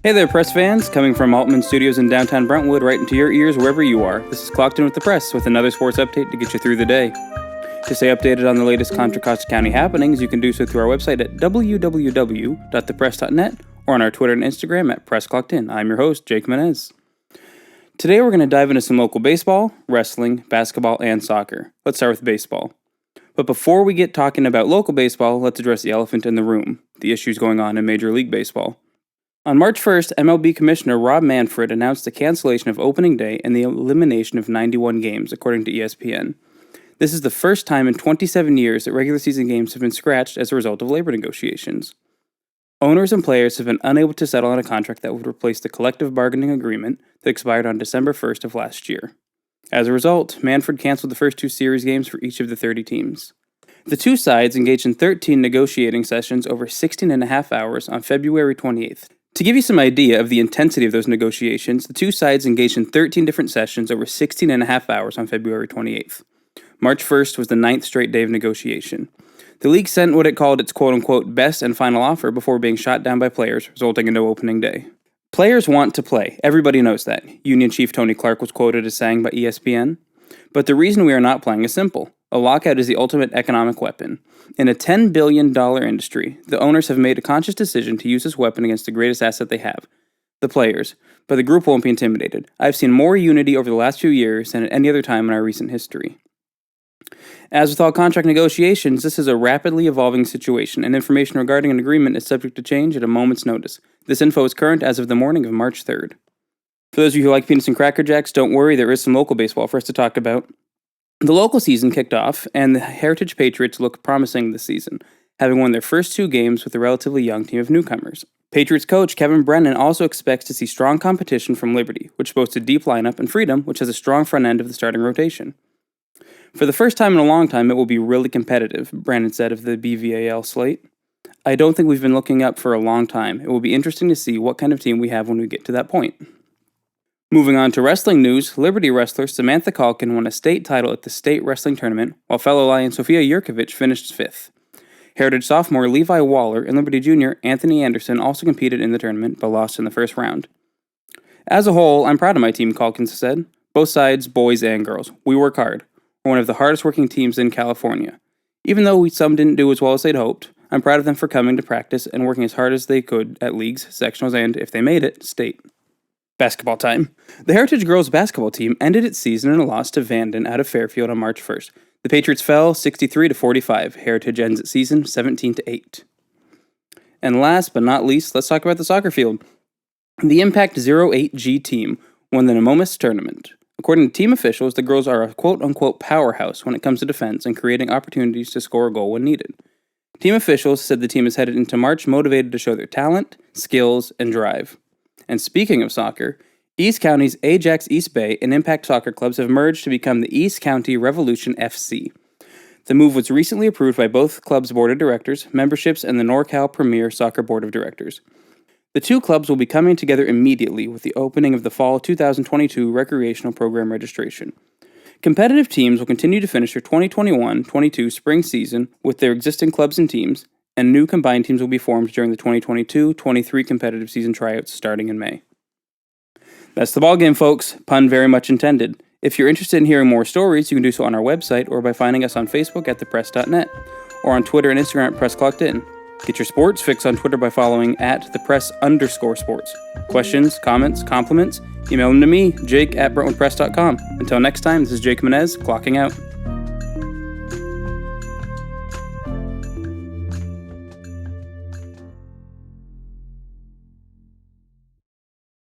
Hey there, press fans! Coming from Altman Studios in downtown Brentwood, right into your ears wherever you are. This is Clocked In with the Press with another sports update to get you through the day. To stay updated on the latest Contra Costa County happenings, you can do so through our website at www.thepress.net or on our Twitter and Instagram at PressClockedIn. I'm your host, Jake Menez. Today we're going to dive into some local baseball, wrestling, basketball, and soccer. Let's start with baseball. But before we get talking about local baseball, let's address the elephant in the room, the issues going on in Major League Baseball. On March 1st, MLB Commissioner Rob Manfred announced the cancellation of opening day and the elimination of 91 games, according to ESPN. This is the first time in 27 years that regular season games have been scratched as a result of labor negotiations. Owners and players have been unable to settle on a contract that would replace the collective bargaining agreement that expired on December 1st of last year. As a result, Manfred canceled the first two series games for each of the 30 teams. The two sides engaged in 13 negotiating sessions over 16 and a half hours on February 28th. To give you some idea of the intensity of those negotiations, the two sides engaged in 13 different sessions over 16 and a half hours on February 28th. March 1st was the 9th straight day of negotiation. The league sent what it called its quote-unquote best and final offer before being shot down by players, resulting in no opening day. Players want to play. Everybody knows that, Union Chief Tony Clark was quoted as saying by ESPN. But the reason we are not playing is simple. A lockout is the ultimate economic weapon. In a $10 billion industry, the owners have made a conscious decision to use this weapon against the greatest asset they have, the players. But the group won't be intimidated. I've seen more unity over the last few years than at any other time in our recent history. As with all contract negotiations, this is a rapidly evolving situation, and information regarding an agreement is subject to change at a moment's notice. This info is current as of the morning of March 3rd. For those of you who like peanuts and Cracker Jacks, don't worry, there is some local baseball for us to talk about. The local season kicked off, and the Heritage Patriots look promising this season, having won their first two games with a relatively young team of newcomers. Patriots coach Kevin Brennan also expects to see strong competition from Liberty, which boasts a deep lineup, and Freedom, which has a strong front end of the starting rotation. For the first time in a long time, it will be really competitive, Brennan said of the BVAL slate. I don't think we've been looking up for a long time. It will be interesting to see what kind of team we have when we get to that point. Moving on to wrestling news, Liberty wrestler Samantha Kalkin won a state title at the state wrestling tournament, while fellow Lion Sofia Yurkovich finished 5th. Heritage sophomore Levi Waller and Liberty junior Anthony Anderson also competed in the tournament, but lost in the first round. As a whole, I'm proud of my team, Kalkin said. Both sides, boys and girls. We work hard. We're one of the hardest working teams in California. Even though some didn't do as well as they'd hoped, I'm proud of them for coming to practice and working as hard as they could at leagues, sectionals, and, if they made it, state. Basketball time. The Heritage girls basketball team ended its season in a loss to Vanden out of Fairfield on March 1st. The Patriots fell 63-45. Heritage ends its season 17-8. And last but not least, let's talk about the soccer field. The Impact 08G team won the Nemomis tournament. According to team officials, the girls are a quote-unquote powerhouse when it comes to defense and creating opportunities to score a goal when needed. Team officials said the team is headed into March motivated to show their talent, skills, and drive. And speaking of soccer, East County's Ajax East Bay and Impact Soccer Clubs have merged to become the East County Revolution FC. The move was recently approved by both clubs' board of directors, memberships, and the NorCal Premier Soccer Board of Directors. The two clubs will be coming together immediately with the opening of the fall 2022 recreational program registration. Competitive teams will continue to finish their 2021-22 spring season with their existing clubs and teams, and new combined teams will be formed during the 2022-23 competitive season tryouts starting in May. That's the ballgame, folks. Pun very much intended. If you're interested in hearing more stories, you can do so on our website or by finding us on Facebook at thepress.net or on Twitter and Instagram at PressClockedIn. Get your sports fix on Twitter by following at @thepress_sports. Questions, comments, compliments, email them to me, Jake at BrentwoodPress.com. Until next time, this is Jake Menez, clocking out.